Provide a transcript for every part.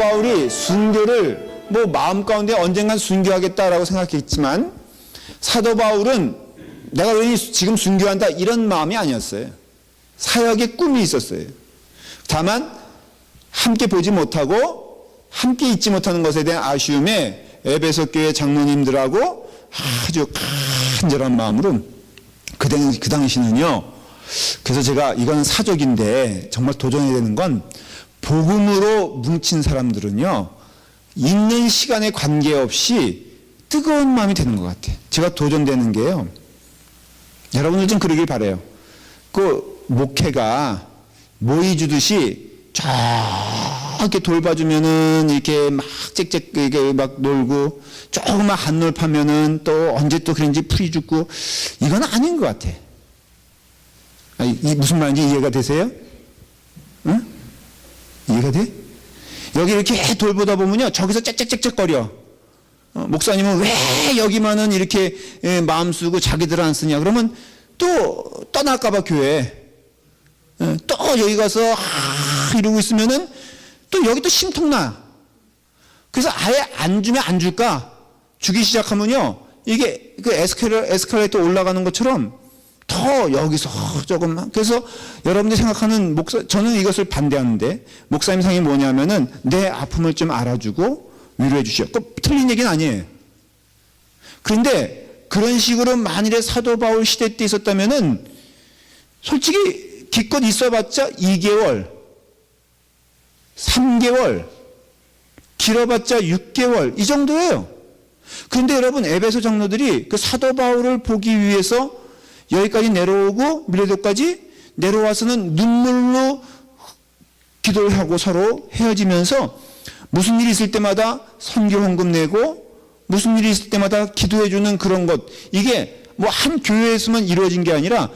바울이 순교를 마음 가운데 언젠간 순교하겠다라고 생각했지만 사도 바울은 내가 왜 지금 순교한다 이런 마음이 아니었어요. 사역의 꿈이 있었어요. 다만 함께 보지 못하고 함께 있지 못하는 것에 대한 아쉬움에 에베소 교회 장로님들하고 아주 간절한 마음으로 그 당시는요. 그래서 제가 이건 사적인데 정말 도전해야 되는 건 복음으로 뭉친 사람들은요. 있는 시간에 관계없이 뜨거운 마음이 되는 것 같아요. 제가 도전되는 게요. 여러분들 좀 그러길 바라요. 그 목회가 모이 주듯이 이렇게 돌봐주면은 이렇게 막 짹짹 막 놀고 조금만 한놀 파면은 또 언제 또 그런지 풀이 죽고 이건 아닌 것 같아. 무슨 말인지 이해가 되세요? 응? 이해가 돼? 여기 이렇게 돌보다 보면요 저기서 짹짹짹짹거려. 목사님은 왜 여기만은 이렇게 마음 쓰고 자기들 안 쓰냐 그러면 또 떠날까봐 교회 또 여기 가서 이러고 있으면은 또 여기 또 심통나. 그래서 아예 안 주면 안 줄까 주기 시작하면요 이게 그 에스컬레이터 올라가는 것처럼 더 여기서 조금만. 그래서 여러분들이 생각하는 저는 이것을 반대하는데 목사님 상이 뭐냐면은 내 아픔을 좀 알아주고 위로해 주시오. 꼭 틀린 얘기는 아니에요. 그런데 그런 식으로 만일에 사도 바울 시대 때 있었다면은 솔직히 기껏 있어봤자 2개월, 3개월, 길어봤자 6개월 이 정도예요. 그런데 여러분 에베소 장로들이 그 사도 바울을 보기 위해서 여기까지 내려오고 밀레도까지 내려와서는 눈물로 기도를 하고 서로 헤어지면서 무슨 일이 있을 때마다 선교 헌금 내고 무슨 일이 있을 때마다 기도해주는 그런 것 이게 한 교회에서만 이루어진 게 아니라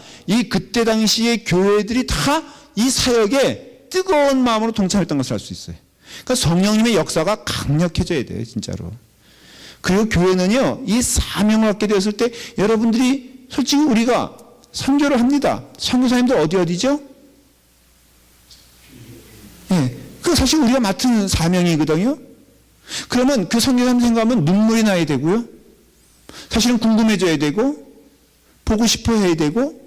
그때 당시에 교회들이 다 이 사역에 뜨거운 마음으로 동참했던 것을 알 수 있어요. 그러니까 성령님의 역사가 강력해져야 돼요, 진짜로. 그리고 교회는요, 이 사명을 갖게 되었을 때 여러분들이 솔직히 우리가 선교를 합니다. 선교사님들 어디죠? 예, 그 사실 우리가 맡은 사명이거든요. 그러면 그 선교사님 생각하면 눈물이 나야 되고요. 사실은 궁금해져야 되고 보고 싶어 해야 되고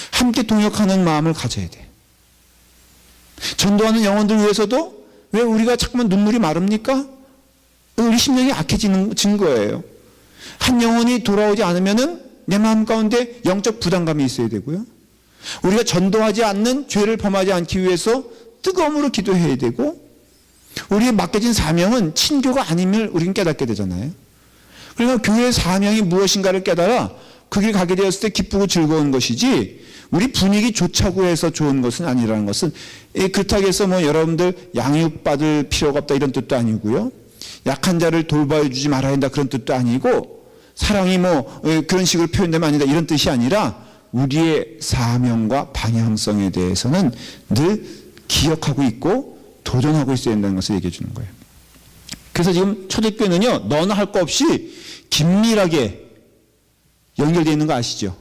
함께 동역하는 마음을 가져야 돼. 전도하는 영혼들 위해서도 왜 우리가 자꾸만 눈물이 마릅니까? 우리 심령이 악해지는 증거예요. 한 영혼이 돌아오지 않으면은 내 마음 가운데 영적 부담감이 있어야 되고요. 우리가 전도하지 않는 죄를 범하지 않기 위해서 뜨거움으로 기도해야 되고 우리의 맡겨진 사명은 친교가 아님을 우리는 깨닫게 되잖아요. 그러니까 교회의 사명이 무엇인가를 깨달아 그 길 가게 되었을 때 기쁘고 즐거운 것이지 우리 분위기 좋자고 해서 좋은 것은 아니라는 것은 그렇다고 해서 여러분들 양육받을 필요가 없다 이런 뜻도 아니고요. 약한 자를 돌봐주지 말아야 한다 그런 뜻도 아니고 사랑이 그런 식으로 표현되면 아니다 이런 뜻이 아니라 우리의 사명과 방향성에 대해서는 늘 기억하고 있고 도전하고 있어야 된다는 것을 얘기해 주는 거예요. 그래서 지금 초대교회는요 너나 할 거 없이 긴밀하게 연결되어 있는 거 아시죠?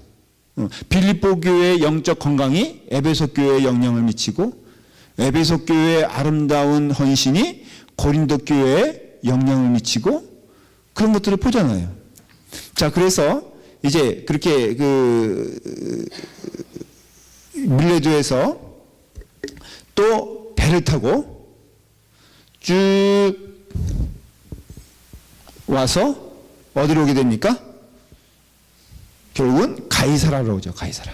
빌립보 교회의 영적 건강이 에베소 교회에 영향을 미치고 에베소 교회의 아름다운 헌신이 고린도 교회에 영향을 미치고 그런 것들을 보잖아요. 자, 그래서 이제 그렇게 밀레도에서 또 배를 타고 쭉 와서 어디로 오게 됩니까? 결국은 가이사라로 오죠. 가이사라.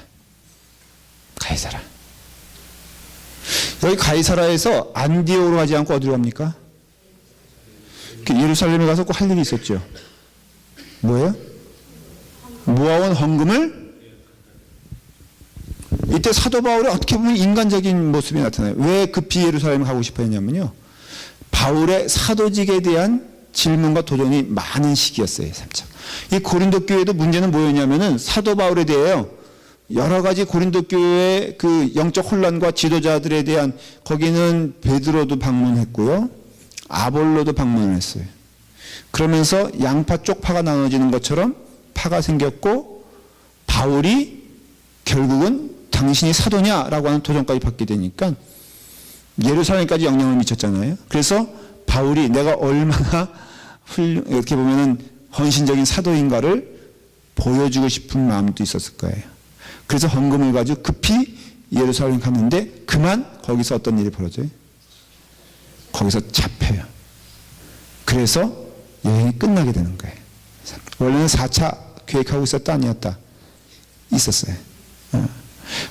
여기 가이사라에서 안디오로 가지 않고 어디로 갑니까? 예루살렘에 가서 꼭 할 일이 있었죠. 뭐예요? 모아온 헌금을 이때 사도 바울이 어떻게 보면 인간적인 모습이 나타나요. 왜 급히 예루살렘에 가고 싶어 했냐면요. 바울의 사도직에 대한 질문과 도전이 많은 시기였어요. 이 고린도 교회도 문제는 뭐였냐면은 사도 바울에 대해요. 여러 가지 고린도 교회의 그 영적 혼란과 지도자들에 대한 거기는 베드로도 방문했고요. 아볼로도 방문을 했어요. 그러면서 양파 쪽파가 나눠지는 것처럼 파가 생겼고 바울이 결국은 당신이 사도냐라고 하는 도전까지 받게 되니까 예루살렘까지 영향을 미쳤잖아요. 그래서 바울이 내가 얼마나 이렇게 보면은 헌신적인 사도인가를 보여주고 싶은 마음도 있었을 거예요. 그래서 헌금을 가지고 급히 예루살렘 갔는데 그만 거기서 어떤 일이 벌어져요? 거기서 잡혀요. 그래서 여행이 끝나게 되는 거예요. 원래는 4차 계획하고 있었다 아니었다? 있었어요.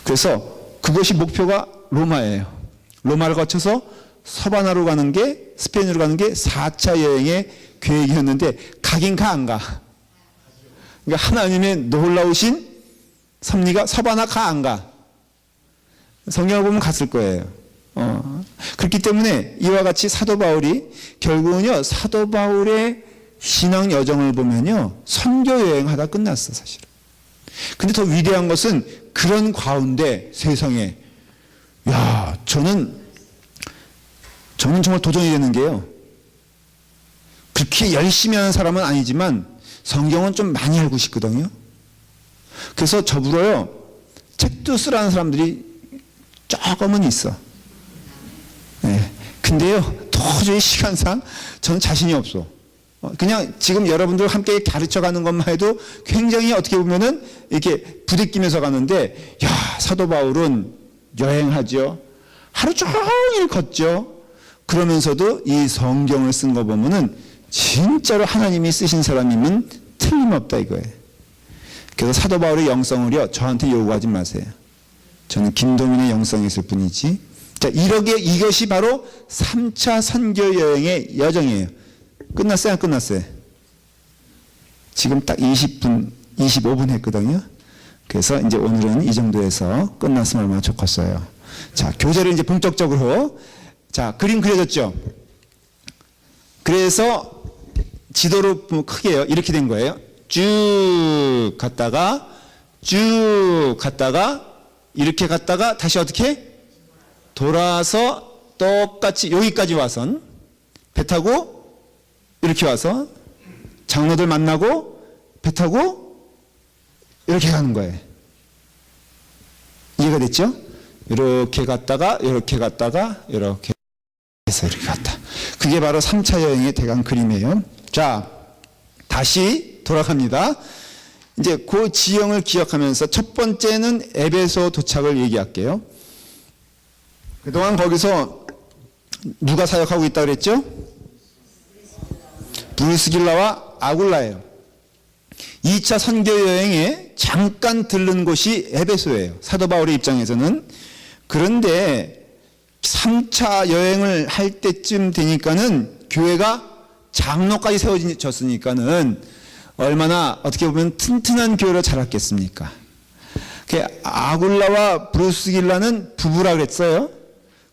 그래서 그것이 목표가 로마예요. 로마를 거쳐서 서바나로 가는 게, 스페인으로 가는 게 4차 여행의 계획이었는데 가긴 가 안 가? 그러니까 하나님의 놀라우신 섭리가 서바나 가 안 가? 성경을 보면 갔을 거예요. 그렇기 때문에 이와 같이 사도 바울이 결국은요, 사도 바울의 신앙 여정을 보면요, 선교 여행하다 끝났어, 사실은. 근데 더 위대한 것은 그런 가운데 세상에, 야, 저는 정말 도전이 되는 게요, 그렇게 열심히 하는 사람은 아니지만 성경은 좀 많이 알고 싶거든요. 그래서 저부러요, 책도 쓰라는 사람들이 조금은 있어. 네. 근데요, 도저히 시간상 저는 자신이 없어. 그냥 지금 여러분들 함께 가르쳐 가는 것만 해도 굉장히 어떻게 보면은 이렇게 부대끼면서 가는데, 야, 사도 바울은 여행하죠. 하루 종일 걷죠. 그러면서도 이 성경을 쓴 거 보면은 진짜로 하나님이 쓰신 사람이면 틀림없다 이거예요. 그래서 사도 바울의 영성을요, 저한테 요구하지 마세요. 저는 김동인의 영성이 있을 뿐이지. 자, 이것이 바로 3차 선교 여행의 여정이에요. 끝났어요? 안 끝났어요? 지금 딱 20분, 25분 했거든요. 그래서 이제 오늘은 이 정도에서 끝났으면 얼마나 좋겠어요. 자, 교재를 이제 본격적으로. 자, 그림 그려졌죠? 그래서 지도로 보면 크게요. 이렇게 된 거예요. 쭉 갔다가, 이렇게 갔다가 다시 어떻게? 돌아서 똑같이 여기까지 와선 배 타고 이렇게 와서 장로들 만나고 배 타고 이렇게 가는 거예요. 이해가 됐죠? 이렇게 갔다가 이렇게 갔다가 이렇게 해서 이렇게 갔다. 그게 바로 3차 여행의 대강 그림이에요. 자, 다시 돌아갑니다. 이제 그 지형을 기억하면서 첫 번째는 에베소 도착을 얘기할게요. 그동안 거기서 누가 사역하고 있다고 그랬죠? 브루스길라와 아굴라예요. 2차 선교 여행에 잠깐 들른 곳이 에베소예요. 사도 바울의 입장에서는. 그런데 3차 여행을 할 때쯤 되니까는 교회가 장로까지 세워졌으니까는 얼마나 어떻게 보면 튼튼한 교회로 자랐겠습니까? 아굴라와 브루스길라는 부부라 그랬어요.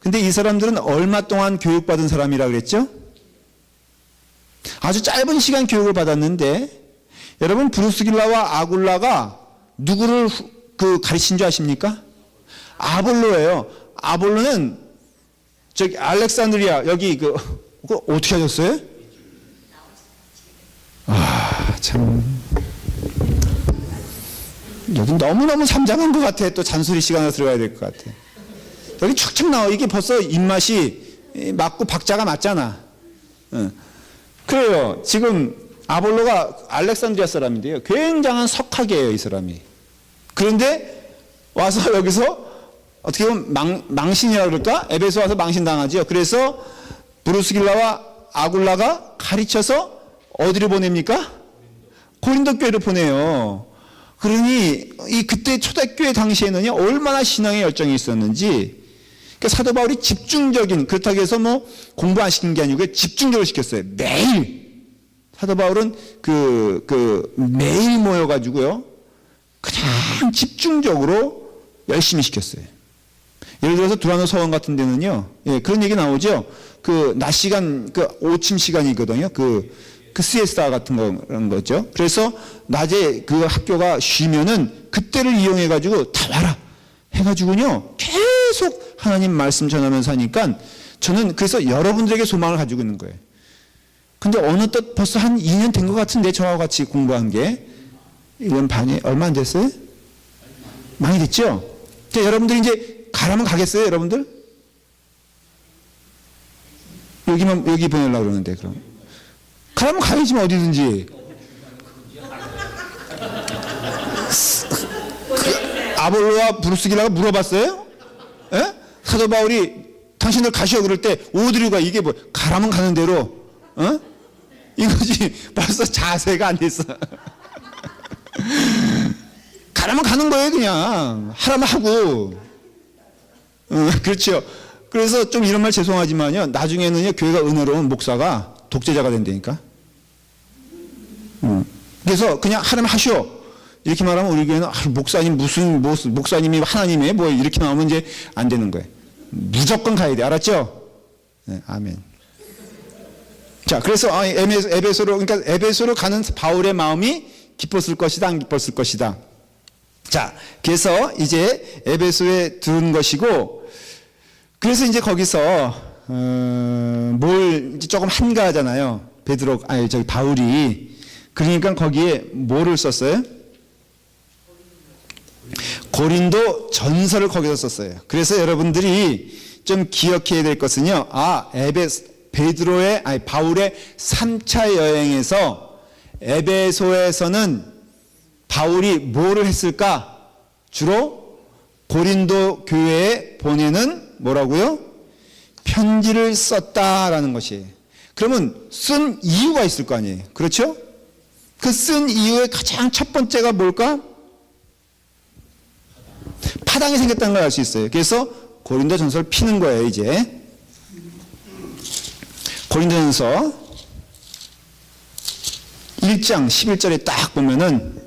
근데 이 사람들은 얼마 동안 교육받은 사람이라 그랬죠? 아주 짧은 시간 교육을 받았는데, 여러분 브루스길라와 아굴라가 누구를 가르친 줄 아십니까? 아볼로예요. 아볼로는 저기 알렉산드리아 여기 그거 어떻게 하셨어요? 아, 참 여기 너무너무 삼장한 것 같아. 또 잔소리 시간에 들어가야 될 것 같아. 여기 축축 나와. 이게 벌써 입맛이 맞고 박자가 맞잖아. 그래요. 지금 아볼로가 알렉산드리아 사람인데요, 굉장한 석학이에요, 이 사람이. 그런데 와서 여기서 어떻게 보면 망신이라 그럴까? 에베소 와서 망신당하죠. 그래서 브루스길라와 아굴라가 가르쳐서 어디를 보냅니까? 고린도 교회를 보내요. 그러니 그때 초대교회 당시에는요, 얼마나 신앙의 열정이 있었는지. 그러니까 사도 바울이 집중적인, 그렇다고 해서 뭐 공부 안 시킨 게 아니고 집중적으로 시켰어요. 매일. 사도 바울은 매일 모여가지고요, 그냥 집중적으로 열심히 시켰어요. 예를 들어서 두라노 서원 같은 데는요, 예, 그런 얘기 나오죠. 낮 시간, 오침 시간이거든요. 시에스타 같은 그런 거죠. 그래서 낮에 그 학교가 쉬면은 그때를 이용해가지고 다 와라 해가지고요, 계속 하나님 말씀 전하면서 하니까 저는 그래서 여러분들에게 소망을 가지고 있는 거예요. 근데 어느덧 벌써 한 2년 된 것 같은데, 저하고 같이 공부한 게. 1년 반이 얼마 안 됐어요? 많이 됐죠? 여러분들이 이제 가라면 가겠어요, 여러분들? 여기 보내려고 그러는데, 그럼. 가면 가야지, 뭐, 어디든지. 아볼로와 브루스길라가 물어봤어요? 예? 사도 바울이 당신들 가시오 그럴 때 오드류가 이게 뭐 가라면 가는 대로 이거지. 벌써 자세가 안 됐어. 가라면 가는 거예요. 그냥 하라면 하고. 그렇죠. 그래서 좀 이런 말 죄송하지만요, 나중에는요 교회가 은혜로운 목사가 독재자가 된다니까. 그래서 그냥 하라면 하시오 이렇게 말하면 우리 교회는 목사님 무슨 목사님이 하나님이에요 뭐 이렇게 나오면 이제 안 되는 거예요. 무조건 가야 돼. 알았죠? 네, 아멘. 자, 그래서 에베소로, 그러니까 에베소로 가는 바울의 마음이 기뻤을 것이다, 안 기뻤을 것이다. 자, 그래서 이제 에베소에 들은 것이고, 그래서 이제 거기서 뭘 이제 조금 한가하잖아요. 바울이. 그러니까 거기에 뭐를 썼어요? 고린도 전서를 거기서 썼어요. 그래서 여러분들이 좀 기억해야 될 것은요, 바울의 3차 여행에서 에베소에서는 바울이 뭐를 했을까? 주로 고린도 교회에 보내는 뭐라고요? 편지를 썼다라는 것이에요. 그러면 쓴 이유가 있을 거 아니에요. 그렇죠? 그 쓴 이유의 가장 첫 번째가 뭘까? 파당이 생겼다는 걸 알 수 있어요. 그래서 고린도전서를 피는 거예요. 이제 고린도전서 1장 11절에 딱 보면은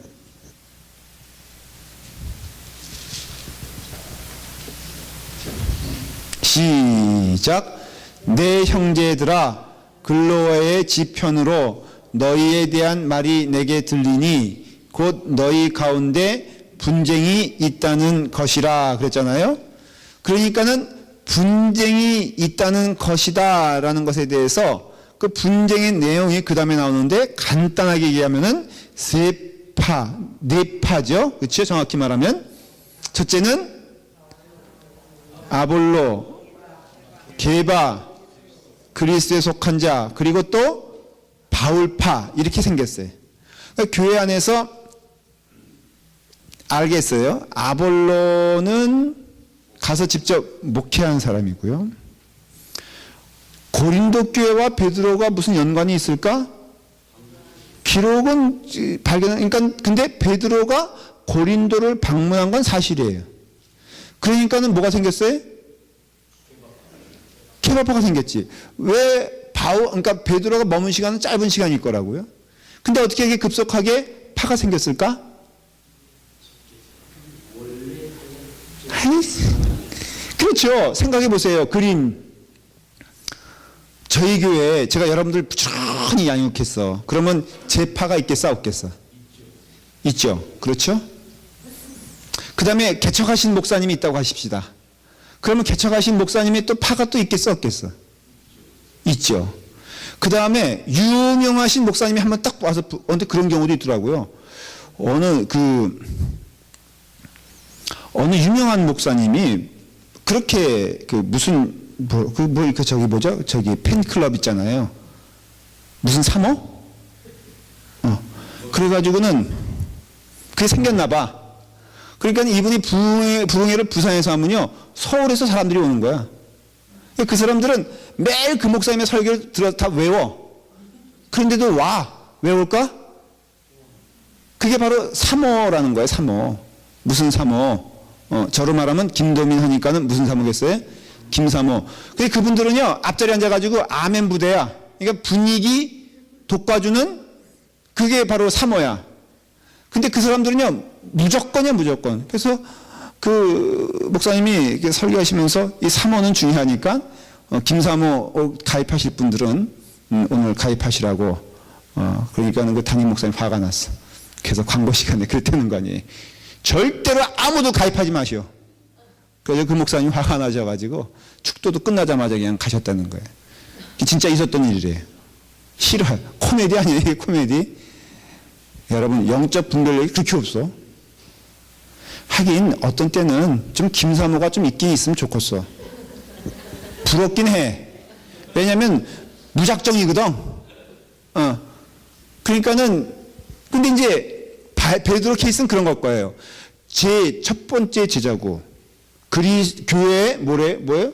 시작. 내 형제들아, 글로아의 지편으로 너희에 대한 말이 내게 들리니 곧 너희 가운데 분쟁이 있다는 것이라 그랬잖아요. 그러니까는 분쟁이 있다는 것이다 라는 것에 대해서 그 분쟁의 내용이 그 다음에 나오는데 간단하게 얘기하면은 네 파죠. 그렇죠? 정확히 말하면 첫째는 아볼로, 게바, 그리스도에 속한 자, 그리고 또 바울파 이렇게 생겼어요. 그러니까 교회 안에서 알겠어요. 아볼로는 가서 직접 목회한 사람이고요. 고린도 교회와 베드로가 무슨 연관이 있을까? 기록은 그러니까 근데 베드로가 고린도를 방문한 건 사실이에요. 그러니까는 뭐가 생겼어요? 케바파가 생겼지. 왜 그러니까 베드로가 머문 시간은 짧은 시간일 거라고요. 근데 어떻게 이게 급속하게 파가 생겼을까? 그렇죠. 생각해 보세요. 그림. 저희 교회에 제가 여러분들 부지런히 양육했어. 그러면 제 파가 있겠어, 없겠어? 있죠. 그렇죠? 그 다음에 개척하신 목사님이 있다고 하십시다. 그러면 개척하신 목사님이 또 파가 또 있겠어, 없겠어? 있죠. 그 다음에 유명하신 목사님이 한번 딱 와서, 근데 그런 경우도 있더라고요. 어느 유명한 목사님이 그렇게 저기 팬클럽 있잖아요. 무슨 3호? 그래가지고는 그게 생겼나 봐. 그러니까 이분이 부흥회를 부산에서 하면요, 서울에서 사람들이 오는 거야. 그 사람들은 매일 그 목사님의 설교를 들어서 다 외워. 그런데도 왜 올까? 그게 바로 3호라는 거예요. 3호. 무슨 3호? 저로 말하면 김도민 하니까는 무슨 3호겠어요? 김사모. 그분들은요, 앞자리에 앉아가지고 아멘 부대야. 그러니까 분위기 돋궈주는 그게 바로 3호야. 근데 그 사람들은요, 무조건이야, 무조건. 그래서 그 목사님이 설교하시면서 이 3호는 중요하니까, 김사모 가입하실 분들은 오늘 가입하시라고, 그러니까는 그 담임 목사님 화가 났어. 그래서 광고 시간에 그랬다는 거 아니에요. 절대로 아무도 가입하지 마시오. 그래서 그 목사님 화가 나셔가지고 축도도 끝나자마자 그냥 가셨다는 거예요. 진짜 있었던 일이래요. 싫어요. 코미디 아니에요, 이게 코미디? 여러분, 영적 분별력이 그렇게 없어. 하긴 어떤 때는 좀 김사모가 좀 있긴 있으면 좋겠어. 부럽긴 해. 왜냐면 무작정이거든. 그러니까는 근데 이제 베드로 케이스는 그런 걸 거예요. 제 첫 번째 제자고 교회의 뭐예요?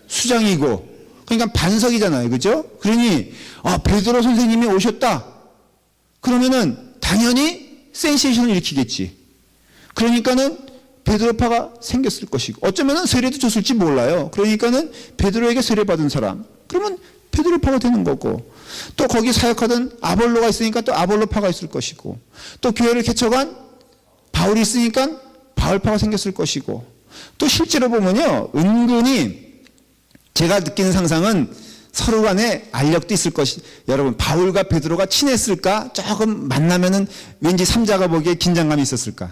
수장이고 그러니까 반석이잖아요. 그죠? 그러니 베드로 선생님이 오셨다. 그러면은 당연히 센세이션을 일으키겠지. 그러니까는 베드로파가 생겼을 것이고 어쩌면은 세례도 줬을지 몰라요. 그러니까는 베드로에게 세례받은 사람 그러면 베드로파가 되는 거고 또 거기 사역하던 아볼로가 있으니까 또 아볼로파가 있을 것이고 또 교회를 개척한 바울이 있으니까 바울파가 생겼을 것이고 또 실제로 보면요 은근히 제가 느끼는 상상은 서로 간에 알력도 있을 것이 여러분 바울과 베드로가 친했을까? 조금 만나면은 왠지 삼자가 보기에 긴장감이 있었을까?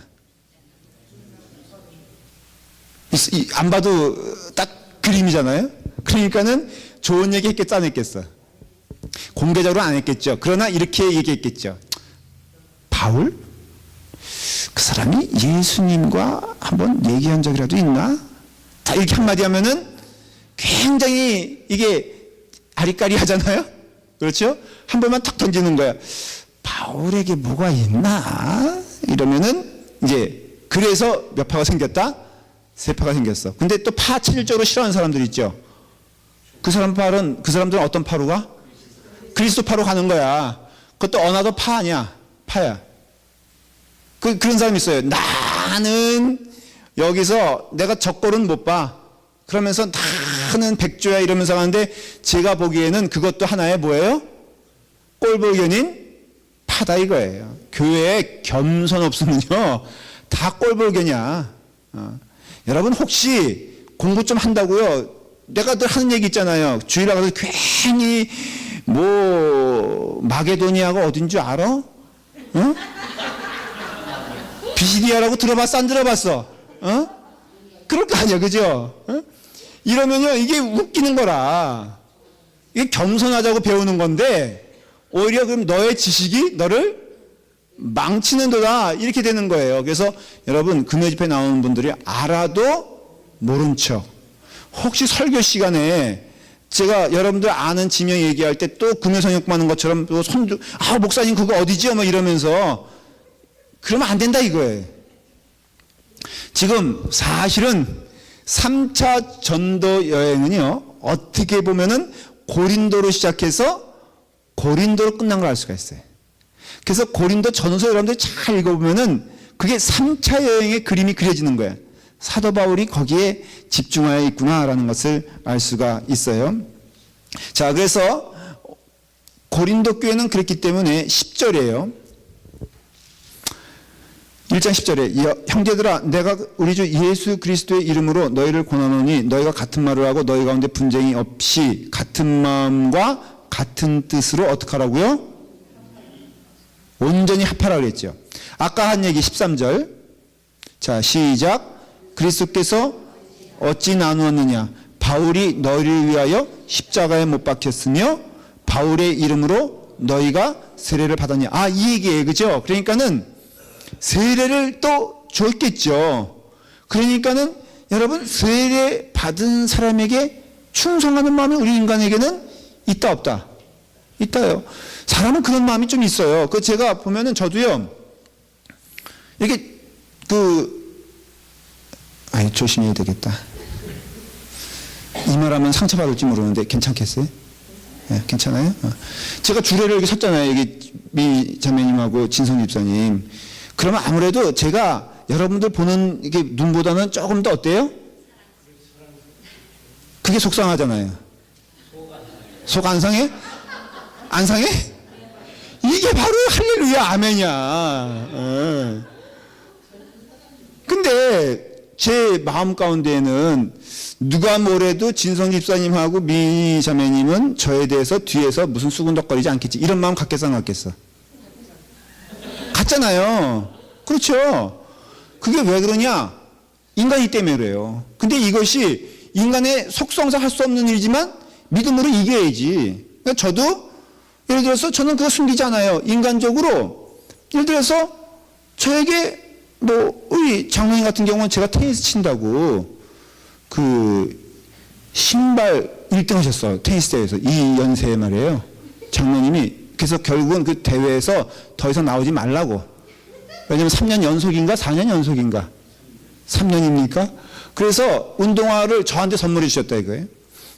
안 봐도 딱 그림이잖아요. 그러니까는 좋은 얘기 했겠어 안 했겠어? 공개적으로 안 했겠죠. 그러나 이렇게 얘기했겠죠. 바울? 그 사람이 예수님과 한번 얘기한 적이라도 있나? 다 이렇게 한마디 하면은 굉장히 이게 아리까리 하잖아요. 그렇죠? 한 번만 탁 던지는 거야. 바울에게 뭐가 있나? 이러면은 이제 그래서 몇 파가 생겼다? 세 파가 생겼어. 근데 또 파 체질적으로 싫어하는 사람들 있죠. 그 사람들은 어떤 파로가? 그리스도 파로 가는 거야. 그것도 어나더 파 아니야. 파야. 그런 사람 있어요. 나는 여기서 내가 적골은 못 봐. 그러면서 나는 백조야 이러면서 하는데 제가 보기에는 그것도 하나의 뭐예요? 꼴불견인 파다 이거예요. 교회에 겸손 없으면요. 다 꼴불견이야. 여러분 혹시 공부 좀 한다고요? 내가 늘 하는 얘기 있잖아요. 주일에 가서 괜히 마게도니아가 어딘 줄 알아? 응? 비시디아라고 들어봤어? 안 들어봤어? 그럴 거 아니야, 그죠? 이러면요, 이게 웃기는 거라. 이게 겸손하자고 배우는 건데, 오히려 그럼 너의 지식이 너를 망치는도다. 이렇게 되는 거예요. 그래서 여러분, 금요 집회 나오는 분들이 알아도 모른 척. 혹시 설교 시간에 제가 여러분들 아는 지명 얘기할 때 또 금요 성역 받는 것처럼 또 손도, 목사님 그거 어디지요? 뭐 이러면서 그러면 안 된다 이거예요. 지금 사실은 3차 전도 여행은요, 어떻게 보면은 고린도로 시작해서 고린도로 끝난 걸 알 수가 있어요. 그래서 고린도 전서 여러분들 잘 읽어보면은 그게 3차 여행의 그림이 그려지는 거예요. 사도 바울이 거기에 집중하여 있구나라는 것을 알 수가 있어요. 자, 그래서 고린도 교회는 그랬기 때문에 10절이에요. 1장 10절에 형제들아 내가 우리 주 예수 그리스도의 이름으로 너희를 권하노니 너희가 같은 말을 하고 너희 가운데 분쟁이 없이 같은 마음과 같은 뜻으로 어떻게 하라고요? 온전히 합하라 그랬죠. 아까 한 얘기 13절. 자, 시작. 그리스도께서 어찌 나누었느냐? 바울이 너희를 위하여 십자가에 못 박혔으며 바울의 이름으로 너희가 세례를 받았냐? 이 얘기예요. 그죠? 그러니까는 세례를 또 줬겠죠. 그러니까는 여러분 세례 받은 사람에게 충성하는 마음이 우리 인간에게는 있다 없다? 있다요. 사람은 그런 마음이 좀 있어요. 제가 보면은 저도요. 이게 조심해야 되겠다. 이 말하면 상처받을지 모르는데 괜찮겠어요? 네, 괜찮아요? 제가 주례를 여기 섰잖아요. 여기 미 자매님하고 진성 집사님. 그러면 아무래도 제가 여러분들 보는 이게 눈보다는 조금 더 어때요? 그게 속상하잖아요. 속 안 상해? 안 상해? 이게 바로 할렐루야 아멘이야. 근데 제 마음 가운데에는 누가 뭐래도 진성 집사님하고 미 자매님은 저에 대해서 뒤에서 무슨 수군덕거리지 않겠지 이런 마음 갖겠어 안 갖겠어? 같잖아요. 그렇죠. 그게 왜 그러냐? 인간이 때문에 그래요. 근데 이것이 인간의 속성상 할 수 없는 일이지만 믿음으로 이겨야지. 그러니까 저도 예를 들어서 저는 그거 숨기지 않아요. 인간적으로 예를 들어서 저에게 우리 장로님 같은 경우는 제가 테니스 친다고 신발 1등 하셨어. 테니스 대회에서. 이 연세에 말이에요. 장로님이. 그래서 결국은 그 대회에서 더 이상 나오지 말라고. 왜냐면 3년 연속인가 4년 연속인가 3년입니까? 그래서 운동화를 저한테 선물해 주셨다 이거예요.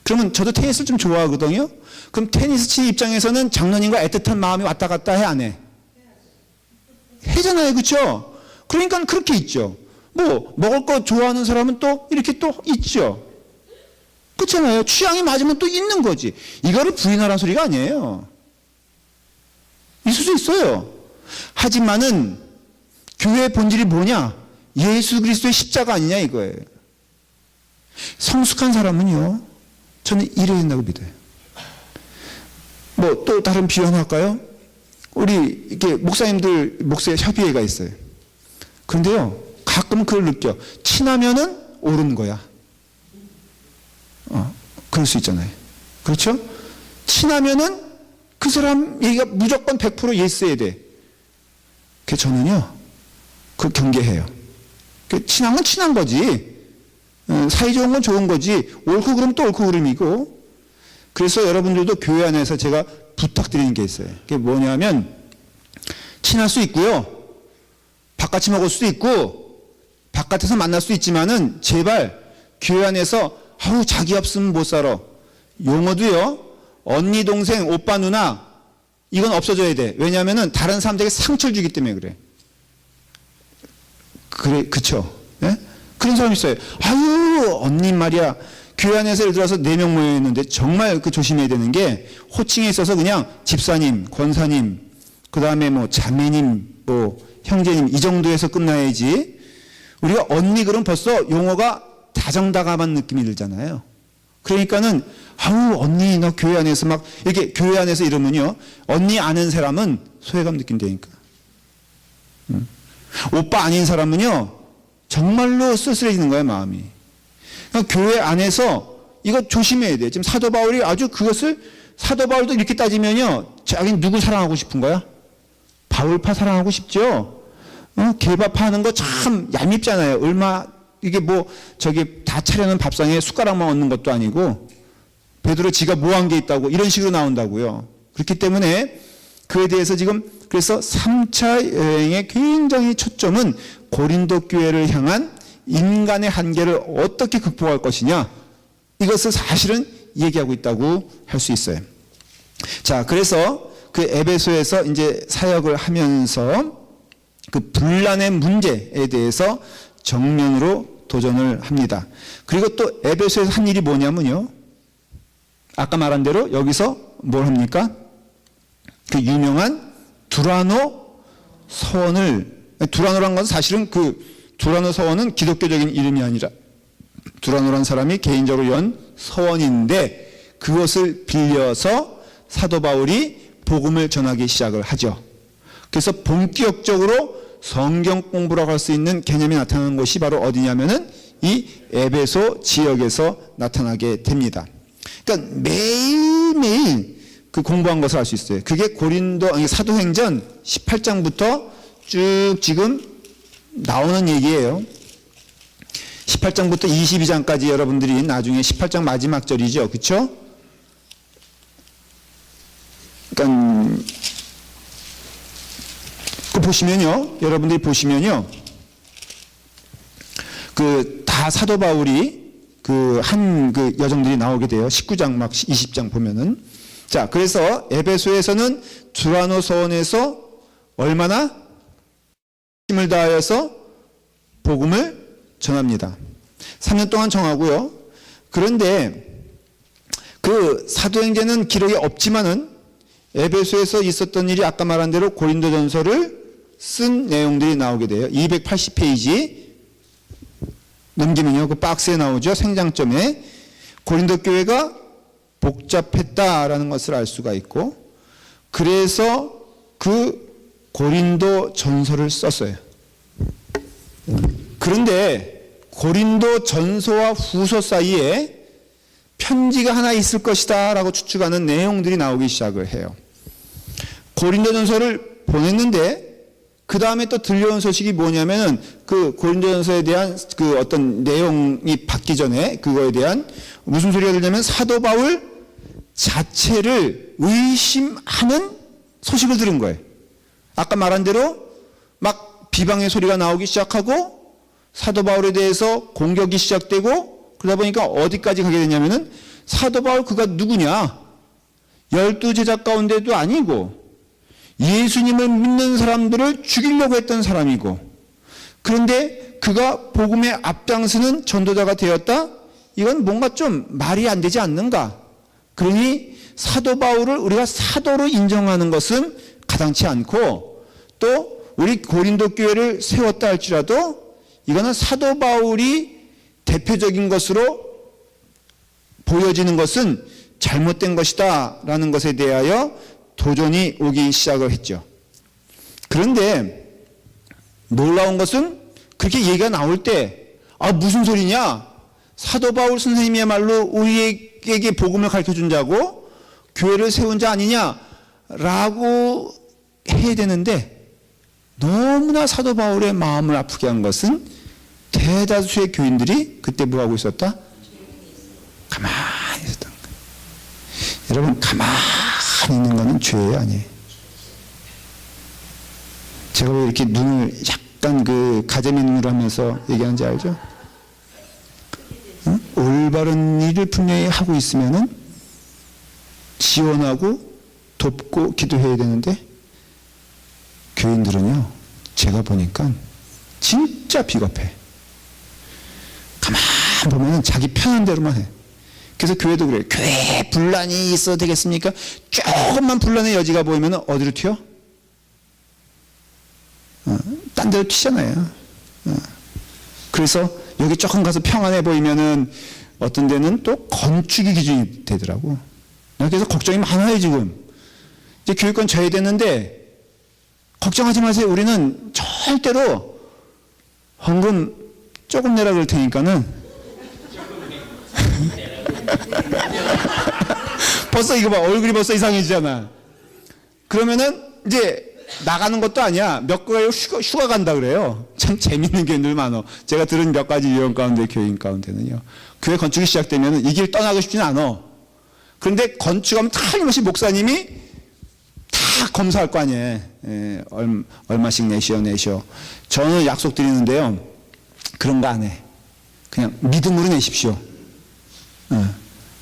그러면 저도 테니스를 좀 좋아하거든요. 그럼 테니스 치는 입장에서는 장로님과 애틋한 마음이 왔다 갔다 해, 안 해? 해잖아요. 그렇죠? 그러니까 그렇게 있죠. 뭐 먹을 거 좋아하는 사람은 또 이렇게 또 있죠. 그렇잖아요. 취향이 맞으면 또 있는 거지. 이거를 부인하라는 소리가 아니에요. 있을 수 있어요. 하지만은 교회의 본질이 뭐냐? 예수 그리스도의 십자가 아니냐 이거예요. 성숙한 사람은요, 저는 이래야 된다고 믿어요. 뭐 또 다른 비유 하나 할까요? 우리 이렇게 목사님들 목사 협의회가 있어요. 그런데요, 가끔 그걸 느껴. 친하면은 옳은 거야. 그럴 수 있잖아요. 그렇죠? 친하면은 그 사람 얘기가 무조건 100% 예스해야 돼. 그래서 저는요, 그걸 경계해요. 친한 건 친한 거지. 사이좋은 건 좋은 거지. 옳고 그름 또 옳고 그름이고. 그래서 여러분들도 교회 안에서 제가 부탁드리는 게 있어요. 그게 뭐냐면, 친할 수 있고요. 바깥이 먹을 수도 있고, 바깥에서 만날 수 있지만은, 제발, 교회 안에서, 아우, 자기 없으면 못 살아. 용어도요, 언니, 동생, 오빠, 누나, 이건 없어져야 돼. 왜냐면은, 다른 사람들에게 상처를 주기 때문에 그래. 그래, 그쵸? 예? 그런 사람 있어요. 아유, 언니 말이야. 교회 안에서 예를 들어서 4명 모여 있는데 정말 그 조심해야 되는 게 호칭에 있어서 그냥 집사님, 권사님, 그 다음에 뭐 자매님, 뭐 형제님 이 정도에서 끝나야지. 우리가 언니 그럼 벌써 용어가 다정다감한 느낌이 들잖아요. 그러니까는 아우 언니 너 교회 안에서 막 이렇게 교회 안에서 이러면요 언니 아는 사람은 소외감 느낀다니까. 오빠 아닌 사람은요 정말로 쓸쓸해지는 거예요 마음이. 그러니까 교회 안에서 이거 조심해야 돼. 지금 사도 바울이 아주 그것을 사도 바울도 이렇게 따지면요 자기는 누구 사랑하고 싶은 거야? 바울파 사랑하고 싶죠. 개밥파 하는 거 참 얄밉잖아요. 얼마 이게 뭐 저기 다 차려놓은 밥상에 숟가락만 얹는 것도 아니고 베드로 지가 뭐 한 게 있다고 이런 식으로 나온다고요. 그렇기 때문에 그에 대해서 지금 그래서 3차 여행의 굉장히 초점은 고린도 교회를 향한 인간의 한계를 어떻게 극복할 것이냐 이것을 사실은 얘기하고 있다고 할 수 있어요. 자, 그래서 그 에베소에서 이제 사역을 하면서 그 분란의 문제에 대해서 정면으로 도전을 합니다. 그리고 또 에베소에서 한 일이 뭐냐면요. 아까 말한 대로 여기서 뭘 합니까? 그 유명한 두라노 서원을, 두라노란 건 사실은 그 두라노 서원은 기독교적인 이름이 아니라 두라노란 사람이 개인적으로 연 서원인데 그것을 빌려서 사도 바울이 복음을 전하기 시작을 하죠. 그래서 본격적으로 성경 공부라고 할 수 있는 개념이 나타나는 곳이 바로 어디냐면은 이 에베소 지역에서 나타나게 됩니다. 그러니까 매일매일 그 공부한 것을 알 수 있어요. 그게 사도행전 18장부터 쭉 지금 나오는 얘기예요. 18장부터 22장까지 여러분들이 나중에 18장 마지막 절이죠. 그렇죠? 그러니까 그 보시면요. 여러분들이 보시면요. 그 다 사도 바울이 그 여정들이 나오게 돼요. 19장 막 20장 보면은. 자, 그래서 에베소에서는 두라노 서원에서 얼마나 힘을 다하여서 복음을 전합니다. 3년 동안 정하고요. 그런데 그 사도행전은 기록이 없지만은 에베소에서 있었던 일이 아까 말한 대로 고린도전서를 쓴 내용들이 나오게 돼요. 280페이지 넘기면요. 그 박스에 나오죠. 생장점에 고린도 교회가 복잡했다라는 것을 알 수가 있고 그래서 그 고린도 전서를 썼어요. 그런데 고린도 전서와 후서 사이에 편지가 하나 있을 것이다 라고 추측하는 내용들이 나오기 시작을 해요. 고린도 전서를 보냈는데 그 다음에 또 들려온 소식이 뭐냐면은 그 고린도전서에 대한 그 어떤 내용이 받기 전에 그거에 대한 무슨 소리가 들냐면 사도 바울 자체를 의심하는 소식을 들은 거예요. 아까 말한 대로 막 비방의 소리가 나오기 시작하고 사도 바울에 대해서 공격이 시작되고 그러다 보니까 어디까지 가게 되냐면은 사도 바울 그가 누구냐? 12제자 가운데도 아니고 예수님을 믿는 사람들을 죽이려고 했던 사람이고 그런데 그가 복음의 앞장서는 전도자가 되었다? 이건 뭔가 좀 말이 안 되지 않는가? 그러니 사도 바울을 우리가 사도로 인정하는 것은 가당치 않고 또 우리 고린도 교회를 세웠다 할지라도 이거는 사도 바울이 대표적인 것으로 보여지는 것은 잘못된 것이다 라는 것에 대하여 도전이 오기 시작을 했죠. 그런데 놀라운 것은 그렇게 얘기가 나올 때 무슨 소리냐? 사도 바울 선생님이야말로 우리에게 복음을 가르쳐준 자고 교회를 세운 자 아니냐라고 해야 되는데 너무나 사도 바울의 마음을 아프게 한 것은 대다수의 교인들이 그때 뭐하고 있었다? 가만히 있었던 거예요. 여러분 가만히 있는 거는 죄예요, 아니에요? 제가 왜 이렇게 눈을 약간 그 가재미 눈으로 하면서 얘기하는지 알죠? 응? 올바른 일을 분명히 하고 있으면은 지원하고 돕고 기도해야 되는데 교인들은요, 제가 보니까 진짜 비겁해. 가만 보면은 자기 편한 대로만 해. 그래서 교회도 그래요. 교회에 분란이 있어도 되겠습니까? 조금만 분란의 여지가 보이면 어디로 튀어? 딴 데로 튀잖아요. 그래서 여기 조금 가서 평안해 보이면은 어떤 데는 또 건축이 기준이 되더라고. 그래서 걱정이 많아요, 지금. 이제 교육권 져야 되는데, 걱정하지 마세요. 우리는 절대로 헌금 조금 내라 그럴 테니까는. 벌써 이거 봐. 얼굴이 벌써 이상해지잖아. 그러면은 이제 나가는 것도 아니야. 몇 가지 휴가 간다 그래요. 참 재밌는 교인들 많어. 제가 들은 몇 가지 유형 가운데 교인 가운데는요. 교회 건축이 시작되면 이 길 떠나고 싶지는 않아. 그런데 건축하면 틀림없이 목사님이 다 검사할 거 아니에요. 예, 얼마씩 내시오. 저는 약속 드리는데요. 그런 거 안 해. 그냥 믿음으로 내십시오.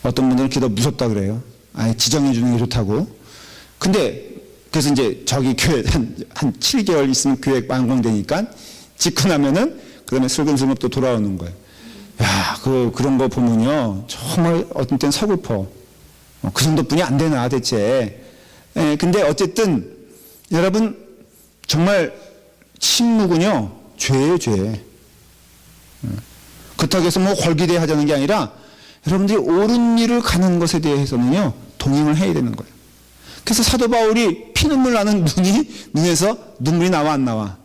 어떤 분들은 그게 더 무섭다 그래요. 아예 지정해 주는 게 좋다고. 근데 그래서 이제 저기 교회 한 7개월 있으면 교회 완공되니까 짓고 나면은 그다음에 슬금슬금 또 돌아오는 거예요. 야, 그런 거 보면요. 정말 어떤 때는 서글퍼. 그 정도뿐이 안 되나 대체. 예, 근데 어쨌든 여러분 정말 침묵은요 죄예요, 죄. 그렇다고 해서 뭐 헐기대 하자는 게 아니라 여러분들이 옳은 일을 가는 것에 대해서는요 동행을 해야 되는 거예요. 그래서 사도 바울이 피눈물 나는 눈에서 눈물이 나와 안 나와?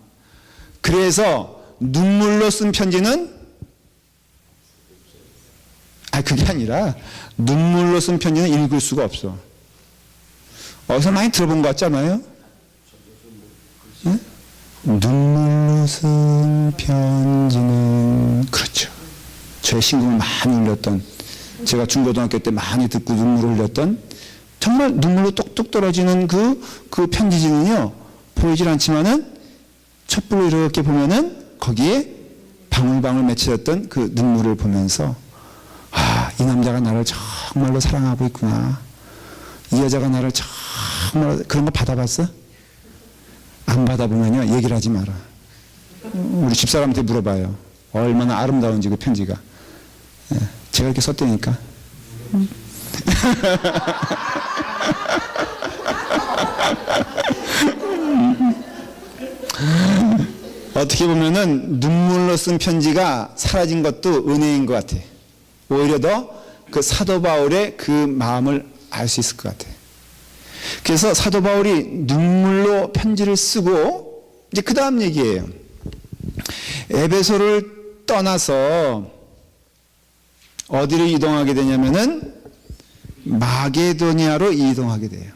그래서 눈물로 쓴 편지는 그게 아니라 눈물로 쓴 편지는 읽을 수가 없어. 어디서 많이 들어본 것 같지 않아요? 응? 눈물로 쓴 편지는 그렇죠. 저의 신금을 많이 흘렸던, 제가 중고등학교 때 많이 듣고 눈물을 흘렸던, 정말 눈물로 똑똑 떨어지는 그 편지지는요 보이질 않지만은 촛불로 이렇게 보면은 거기에 방울방울 맺혀졌던 그 눈물을 보면서 이 남자가 나를 정말로 사랑하고 있구나, 이 여자가 나를 정말, 그런 거 받아봤어? 안 받아보면요 얘기를 하지 마라. 우리 집사람한테 물어봐요. 얼마나 아름다운지 그 편지가. 제가 이렇게 썼다니까. 어떻게 보면은 눈물로 쓴 편지가 사라진 것도 은혜인 것 같아. 오히려 더 그 사도 바울의 그 마음을 알 수 있을 것 같아. 그래서 사도 바울이 눈물로 편지를 쓰고 이제 그 다음 얘기예요. 에베소를 떠나서 어디로 이동하게 되냐면은 마게도니아로 이동하게 돼요.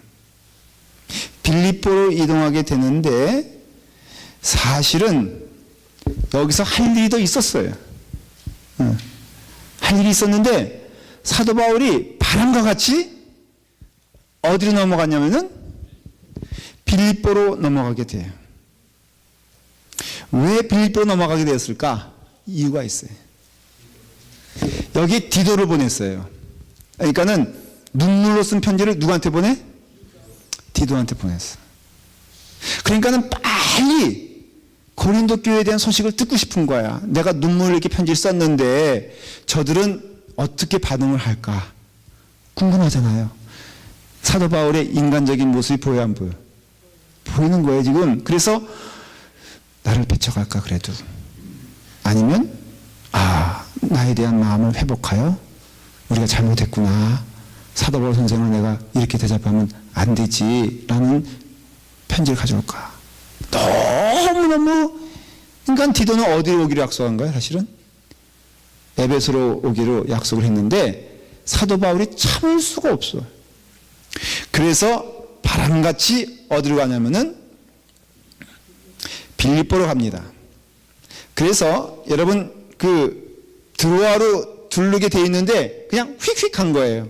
빌립보로 이동하게 되는데 사실은 여기서 할 일이 더 있었어요. 할 일이 있었는데 사도 바울이 바람과 같이 어디로 넘어갔냐면은 빌립보로 넘어가게 돼요. 왜 빌립보로 넘어가게 되었을까? 이유가 있어요. 여기 디도를 보냈어요. 그러니까는 눈물로 쓴 편지를 누구한테 보내? 디도한테 보냈어. 그러니까는 빨리 고린도 교회에 대한 소식을 듣고 싶은 거야. 내가 눈물로 이렇게 편지를 썼는데 저들은 어떻게 반응을 할까? 궁금하잖아요. 사도 바울의 인간적인 모습이 보여 안 보여? 보이는 거예요 지금. 그래서 나를 배척할까 그래도, 아니면 나에 대한 마음을 회복하여 우리가 잘못했구나, 사도 바울 선생을 내가 이렇게 대접하면 안 되지 라는 편지를 가져올까. 너무너무. 그러니까 디도는 어디로 오기로 약속한 거야? 사실은 에베소로 오기로 약속을 했는데 사도 바울이 참을 수가 없어. 그래서 바람같이 어디로 가냐면은 빌립보로 갑니다. 그래서 여러분 드로아로 두르게 돼 있는데 그냥 휙휙 간 거예요.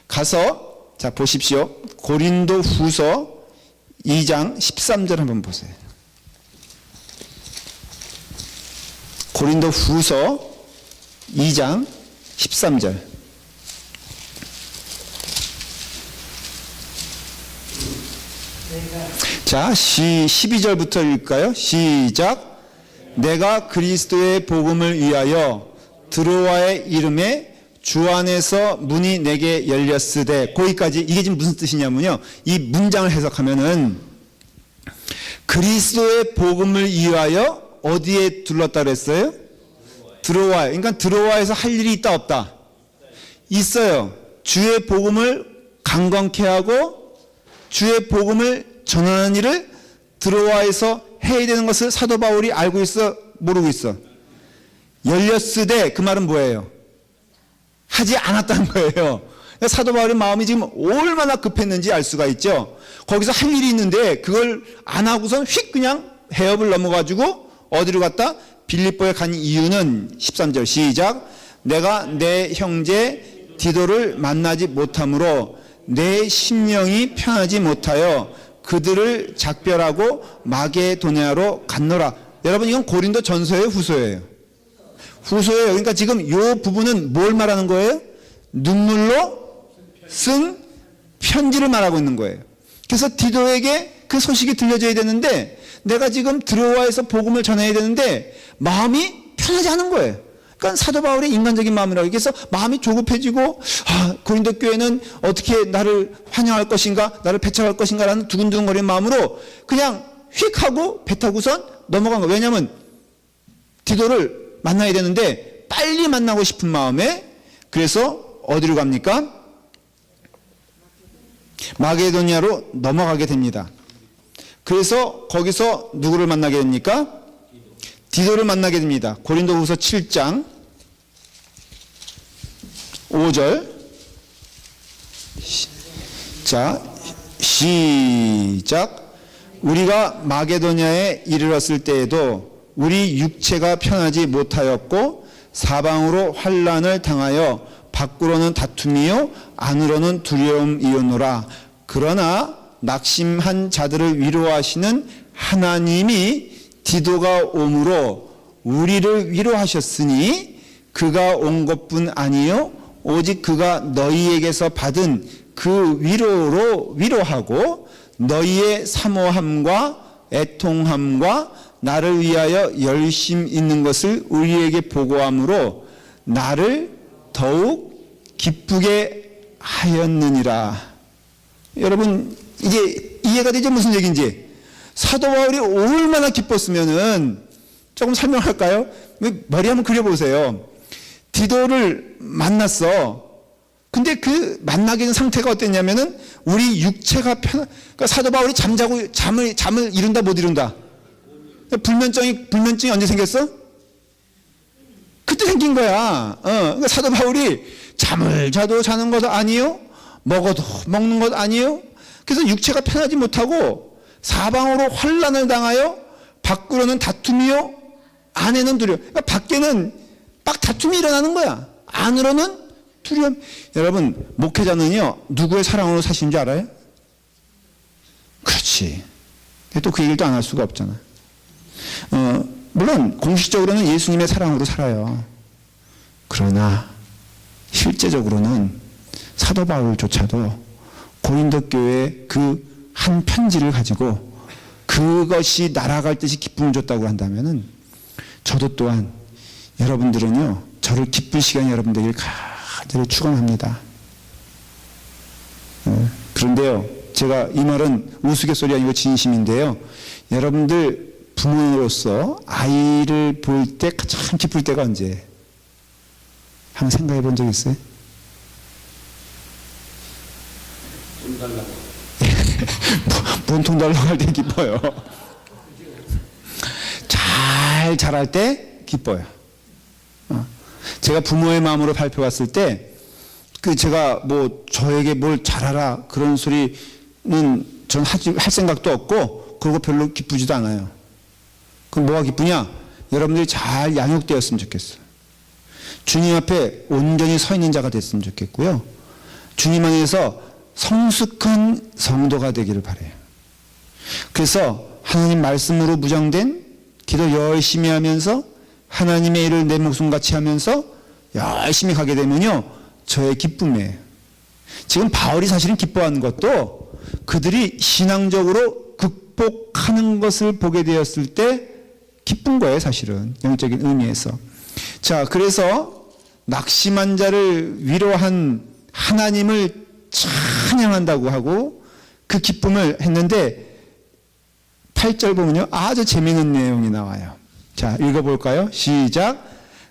가서 자 보십시오. 고린도 후서 2장 13절 한번 보세요. 고린도 후서 2장 13절. 자, 12절부터 읽을까요? 시작. 내가 그리스도의 복음을 위하여 드로아의 이름에 주 안에서 문이 내게 열렸으되, 거기까지. 이게 지금 무슨 뜻이냐면요, 이 문장을 해석하면은 그리스도의 복음을 위하여 어디에 둘렀다 그랬어요? 드로아. 그러니까 드로아에서 할 일이 있다 없다? 있어요. 주의 복음을 강건케 하고 주의 복음을 전하는 일을 드로아에서 해야 되는 것을 사도 바울이 알고 있어, 모르고 있어? 열렸으되, 그 말은 뭐예요? 하지 않았다는 거예요. 사도 바울의 마음이 지금 얼마나 급했는지 알 수가 있죠. 거기서 할 일이 있는데 그걸 안 하고선 휙 그냥 해협을 넘어가지고 어디로 갔다? 빌립보에 간 이유는 13절 시작. 내가 내 형제 디도를 만나지 못함으로 내 심령이 편하지 못하여 그들을 작별하고 마게도냐로 갔노라. 여러분, 이건 고린도 전서예요, 후서예요? 후서예요. 그러니까 지금 이 부분은 뭘 말하는 거예요? 눈물로 쓴 편지를 말하고 있는 거예요. 그래서 디도에게 그 소식이 들려져야 되는데, 내가 지금 드로아에서 복음을 전해야 되는데 마음이 편하지 않은 거예요. 그러니까 사도 바울의 인간적인 마음이라고. 그래서 마음이 조급해지고, 고린도 교회는 어떻게 나를 환영할 것인가, 나를 배척할 것인가 라는 두근두근거리는 마음으로 그냥 휙 하고 배 타고선 넘어간 거예요. 왜냐하면 디도를 만나야 되는데 빨리 만나고 싶은 마음에. 그래서 어디로 갑니까? 마게도냐로 넘어가게 됩니다. 그래서 거기서 누구를 만나게 됩니까? 디도를 만나게 됩니다. 고린도후서 7장 5절. 자, 시작. 우리가 마게도냐에 이르렀을 때에도 우리 육체가 편하지 못하였고 사방으로 환난을 당하여 밖으로는 다툼이요 안으로는 두려움이었노라. 그러나 낙심한 자들을 위로하시는 하나님이 디도가 옴으로 우리를 위로하셨으니 그가 온 것뿐 아니요 오직 그가 너희에게서 받은 그 위로로 위로하고 너희의 사모함과 애통함과 나를 위하여 열심 있는 것을 우리에게 보고함으로 나를 더욱 기쁘게 하였느니라. 여러분, 이게 이해가 되죠? 무슨 얘기인지. 사도 바울이 얼마나 기뻤으면은, 조금 설명할까요? 머리 한번 그려보세요. 디도를 만났어. 근데 그 만나게 된 상태가 어땠냐면은 우리 육체가 그러니까 사도 바울이 잠자고 잠을 이룬다 못 이룬다? 불면증이 언제 생겼어? 그때 생긴 거야. 그러니까 사도 바울이 잠을 자도 자는 것 아니요, 먹어도 먹는 것 아니요. 그래서 육체가 편하지 못하고 사방으로 환난을 당하여 밖으로는 다툼이요, 안에는 두려움. 그러니까 밖에는 막 다툼이 일어나는 거야. 안으로는 두려움. 여러분, 목회자는요, 누구의 사랑으로 사시는 줄 알아요? 그렇지. 또 그 얘기를 또 안 할 수가 없잖아. 물론 공식적으로는 예수님의 사랑으로 살아요. 그러나 실제적으로는 사도 바울조차도 고린도 교회의 그 한 편지를 가지고 그것이 날아갈 듯이 기쁨을 줬다고 한다면은 저도 또한 여러분들은요, 저를 기쁜 시간이 여러분 되길 간절히 축원합니다. 그런데요, 제가 이 말은 우스갯소리 아니고 진심인데요, 여러분들 부모로서 아이를 볼 때 가장 기쁠 때가 언제예요? 한번 생각해 본 적 있어요? 돈 달라고. 뭔 돈 달라고 할 때 기뻐요. 잘 자랄 때 기뻐요. 제가 부모의 마음으로 발표 왔을 때, 제가 뭐 저에게 뭘 잘하라 그런 소리는 전 할 생각도 없고, 그러고 별로 기쁘지도 않아요. 그럼 뭐가 기쁘냐? 여러분들이 잘 양육되었으면 좋겠어요. 주님 앞에 온전히 서 있는 자가 됐으면 좋겠고요. 주님 안에서 성숙한 성도가 되기를 바라요. 그래서 하나님 말씀으로 무장된 기도 열심히 하면서 하나님의 일을 내 목숨같이 하면서 열심히 가게 되면요, 저의 기쁨이에요. 지금 바울이 사실은 기뻐하는 것도 그들이 신앙적으로 극복하는 것을 보게 되었을 때 기쁜 거예요, 사실은. 영적인 의미에서. 자, 그래서 낙심한 자를 위로한 하나님을 찬양한다고 하고 그 기쁨을 했는데 8절 보면요, 아주 재미있는 내용이 나와요. 자, 읽어볼까요? 시작.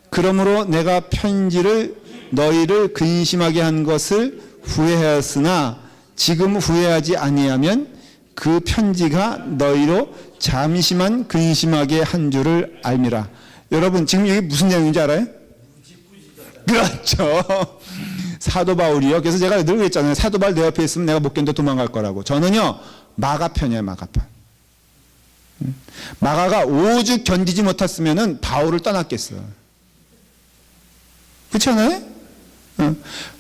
그러므로 내가 편지를 너희를 근심하게 한 것을 후회하였으나 지금 후회하지 아니하면 그 편지가 너희로 잠시만 근심하게 한 줄을 알미라. 여러분, 지금 이게 무슨 내용인지 알아요? 그렇죠. 사도 바울이요. 그래서 제가 늘 그랬잖아요. 사도 바울 내 옆에 있으면 내가 못 견뎌 도망갈 거라고. 저는요, 마가 편이에요, 마가 편. 마가가 오죽 견디지 못했으면은 바울을 떠났겠어요. 그렇지 않아요?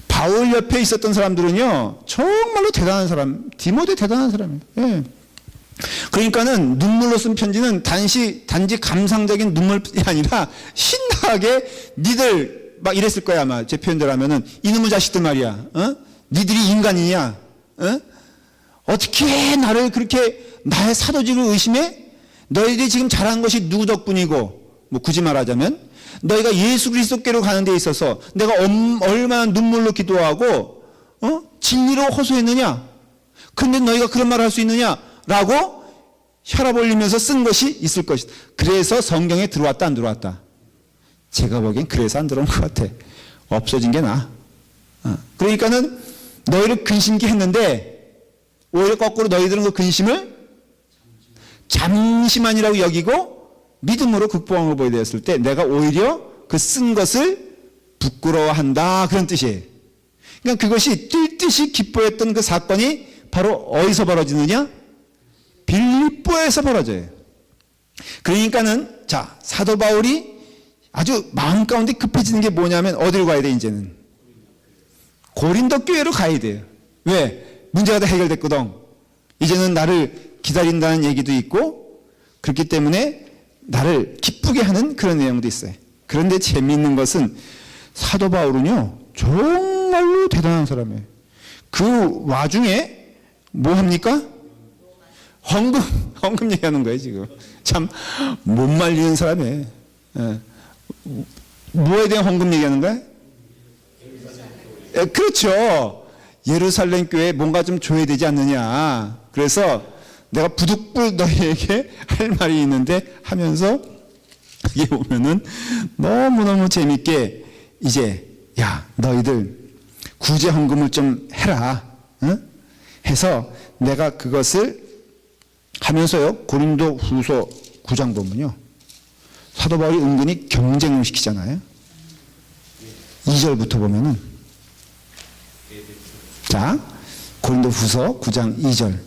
바울 옆에 있었던 사람들은요, 정말로 대단한 사람, 디모데 대단한 사람이에요. 예. 그러니까는 눈물로 쓴 편지는 단지 감상적인 눈물이 아니라 신나게 니들 막 이랬을 거야, 아마 제 표현대로 하면은 이놈의 자식들 말이야. 니들이 인간이냐? 어떻게 나를 그렇게 나의 사도직을 의심해? 너희들이 지금 잘한 것이 누구 덕분이고, 뭐 굳이 말하자면 너희가 예수 그리스도께로 가는 데 있어서 내가 얼마나 눈물로 기도하고 진리로 호소했느냐? 근데 너희가 그런 말을 할 수 있느냐? 라고 혈압 올리면서 쓴 것이 있을 것이다. 그래서 성경에 들어왔다 안 들어왔다? 제가 보기엔 그래서 안 들어온 것 같아. 없어진 게 나아. 그러니까는 너희를 근심케 했는데 오히려 거꾸로 너희들은 그 근심을 잠시만이라고 여기고 믿음으로 극복한 걸 보게 되었을 때 내가 오히려 그 쓴 것을 부끄러워한다, 그런 뜻이에요. 그러니까 그것이 뛸 듯이 기뻐했던 그 사건이 바로 어디서 벌어지느냐? 빌립보에서 벌어져요. 그러니까는 자, 사도 바울이 아주 마음 가운데 급해지는 게 뭐냐면 어디로 가야 돼? 이제는 고린도 교회로 가야 돼요. 왜? 문제가 다 해결됐거든. 이제는 나를 기다린다는 얘기도 있고, 그렇기 때문에 나를 기쁘게 하는 그런 내용도 있어요. 그런데 재미있는 것은 사도 바울은요, 정말로 대단한 사람이에요. 그 와중에 뭐 합니까? 헌금 얘기하는 거예요, 지금. 참, 못 말리는 사람이에요. 뭐에 대한 헌금 얘기하는 거야? 그렇죠. 예루살렘 교회에 뭔가 좀 줘야 되지 않느냐. 그래서 내가 부득불 너희에게 할 말이 있는데 하면서 이게 보면은 너무너무 재밌게 이제 야, 너희들 구제 헌금을 좀 해라. 응? 해서 내가 그것을 하면서요, 고린도 후서 9장 보면요, 사도 바울이 은근히 경쟁을 시키잖아요. 2절부터 보면은, 자, 고린도 후서 9장 2절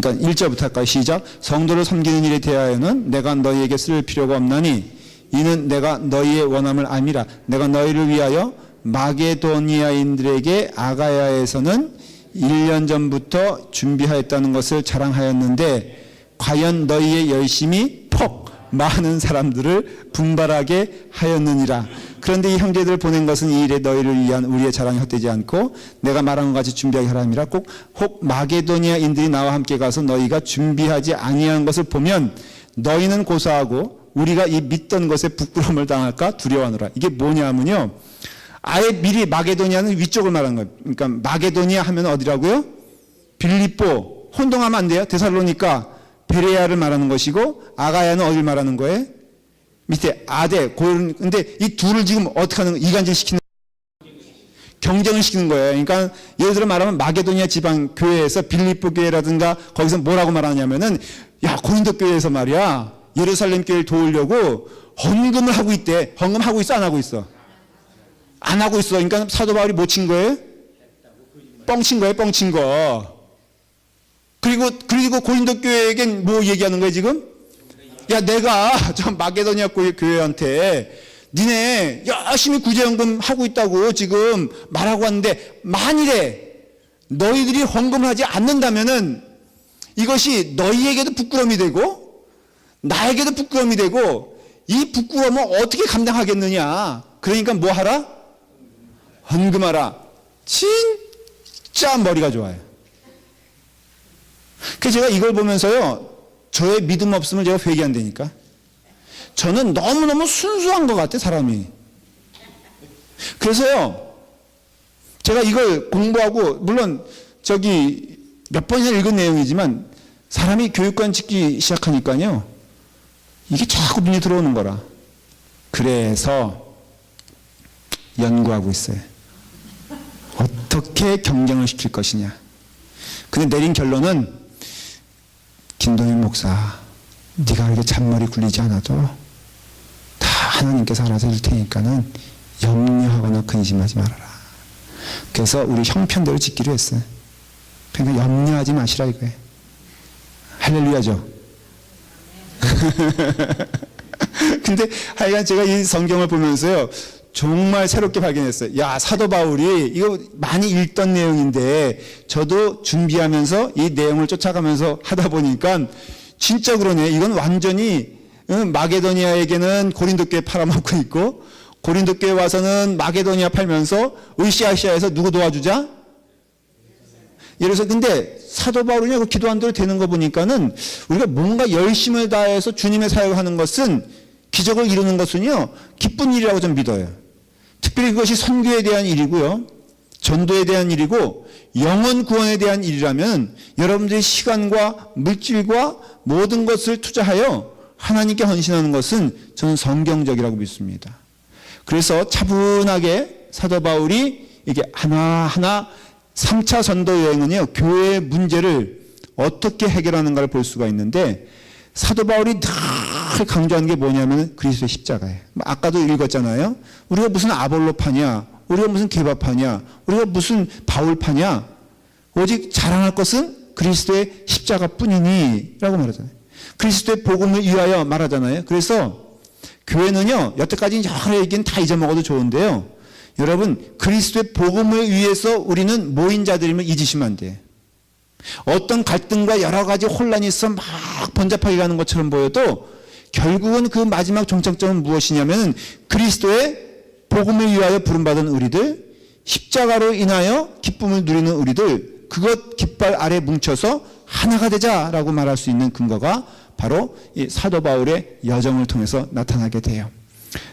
그러니까 1절부터 할까요? 시작. 성도를 섬기는 일에 대하여는 내가 너희에게 쓸 필요가 없나니 이는 내가 너희의 원함을 알미라. 내가 너희를 위하여 마게도니아인들에게 아가야에서는 1년 전부터 준비하였다는 것을 자랑하였는데 과연 너희의 열심이 폭 많은 사람들을 분발하게 하였느니라. 그런데 이 형제들을 보낸 것은 이 일에 너희를 위한 우리의 자랑이 헛되지 않고 내가 말한 것 같이 준비하게 하라 함이라. 꼭 혹 마게도니아인들이 나와 함께 가서 너희가 준비하지 아니한 것을 보면 너희는 고사하고 우리가 이 믿던 것에 부끄러움을 당할까 두려워하노라. 이게 뭐냐면요, 아예 미리 마게도니아는 위쪽을 말하는 거예요. 그러니까 마게도니아 하면 어디라고요? 빌립보. 혼동하면 안 돼요. 데살로니가 베레아를 말하는 것이고 아가야는 어디를 말하는 거예요? 밑에 아데, 고른. 근데 이 둘을 지금 어떻게 하는 거예요? 이간질시키는, 경쟁을 시키는 거예요. 그러니까 예를 들어 말하면 마게도니아 지방 교회에서 빌립보 교회라든가 거기서 뭐라고 말하냐면은, 야, 고린도 교회에서 말이야, 예루살렘 교회를 도우려고 헌금을 하고 있대. 헌금하고 있어, 안 하고 있어? 안 하고 있어. 그러니까 사도 바울이 뭐 친 거예요? 뻥친 거예요, 뻥친 거. 그리고 고린도 교회에게 뭐 얘기하는 거예요, 지금? 야, 내가 저 마게도니아 교회한테 니네 열심히 구제헌금 하고 있다고 지금 말하고 왔는데 만일에 너희들이 헌금하지 않는다면은 이것이 너희에게도 부끄러움이 되고 나에게도 부끄러움이 되고 이 부끄러움을 어떻게 감당하겠느냐. 그러니까 뭐 하라? 헌금하라. 진짜 머리가 좋아요. 그래서 제가 이걸 보면서요, 저의 믿음 없음을 제가 회개한다니까. 저는 너무너무 순수한 것 같아, 사람이. 그래서요, 제가 이걸 공부하고, 물론 저기 몇 번이나 읽은 내용이지만 사람이 교육관 짓기 시작하니까요, 이게 자꾸 눈에 들어오는 거라. 그래서 연구하고 있어요. 어떻게 경쟁을 시킬 것이냐. 근데 내린 결론은, 김동일 목사, 네가 이렇게 잔머리 굴리지 않아도 다 하나님께서 알아서 해줄 테니까는 염려하거나 근심하지 말아라. 그래서 우리 형편대로 짓기로 했어요. 그러니까 염려하지 마시라 이거예요. 할렐루야죠. 근데 하여간 제가 이 성경을 보면서요, 정말 새롭게 발견했어요. 야, 사도 바울이 이거 많이 읽던 내용인데 저도 준비하면서 이 내용을 쫓아가면서 하다 보니까 진짜 그러네. 이건 완전히 마게도니아에게는 고린도 교회 팔아먹고 있고 고린도 교회 와서는 마게도니아 팔면서 으시아시아에서 누구 도와주자? 이래서 근데 사도 바울이 그 기도한 대로 되는 거 보니까는 우리가 뭔가 열심을 다해서 주님의 사역을 하는 것은, 기적을 이루는 것은요, 기쁜 일이라고 좀 믿어요. 특별히 그것이 선교에 대한 일이고요, 전도에 대한 일이고 영혼 구원에 대한 일이라면 여러분들의 시간과 물질과 모든 것을 투자하여 하나님께 헌신하는 것은 저는 성경적이라고 믿습니다. 그래서 차분하게 사도 바울이 이게 하나하나 3차 전도 여행은요, 교회의 문제를 어떻게 해결하는가를 볼 수가 있는데, 사도 바울이 늘 강조하는 게 뭐냐면 그리스도의 십자가예요. 아까도 읽었잖아요. 우리가 무슨 아볼로파냐, 우리가 무슨 게바파냐, 우리가 무슨 바울파냐, 오직 자랑할 것은 그리스도의 십자가뿐이니 라고 말하잖아요. 그리스도의 복음을 위하여 말하잖아요. 그래서 교회는요, 여태까지 여러 얘기는 다 잊어먹어도 좋은데요, 여러분, 그리스도의 복음을 위해서 우리는 모인 자들임을 잊으시면 안 돼요. 어떤 갈등과 여러 가지 혼란이 있어 막 번잡하게 가는 것처럼 보여도 결국은 그 마지막 종착점은 무엇이냐면 그리스도의 복음을 위하여 부름받은 우리들, 십자가로 인하여 기쁨을 누리는 우리들, 그것 깃발 아래 뭉쳐서 하나가 되자라고 말할 수 있는 근거가 바로 이 사도 바울의 여정을 통해서 나타나게 돼요.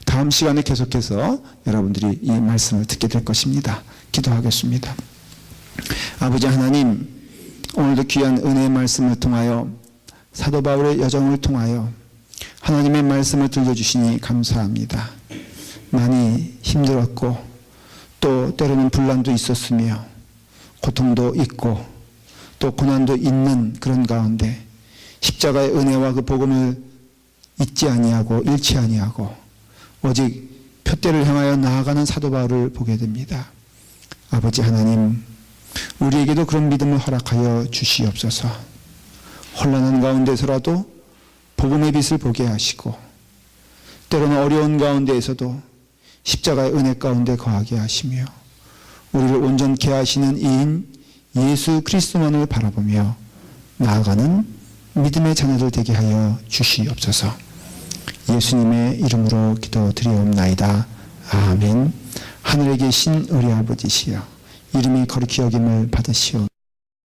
다음 시간에 계속해서 여러분들이 이 말씀을 듣게 될 것입니다. 기도하겠습니다. 아버지 하나님, 오늘도 귀한 은혜의 말씀을 통하여 사도 바울의 여정을 통하여 하나님의 말씀을 들려주시니 감사합니다. 많이 힘들었고 또 때로는 분란도 있었으며 고통도 있고 또 고난도 있는 그런 가운데 십자가의 은혜와 그 복음을 잊지 아니하고 잃지 아니하고 오직 표대를 향하여 나아가는 사도 바울을 보게 됩니다. 아버지 하나님, 우리에게도 그런 믿음을 허락하여 주시옵소서. 혼란한 가운데서라도 복음의 빛을 보게 하시고 때로는 어려운 가운데에서도 십자가의 은혜 가운데 거하게 하시며 우리를 온전케 하시는 이인 예수 그리스도만을 바라보며 나아가는 믿음의 자녀들 되게 하여 주시옵소서. 예수님의 이름으로 기도드리옵나이다. 아멘. 하늘에 계신 우리 아버지시여 이름이 거룩히 여김을 받으시오.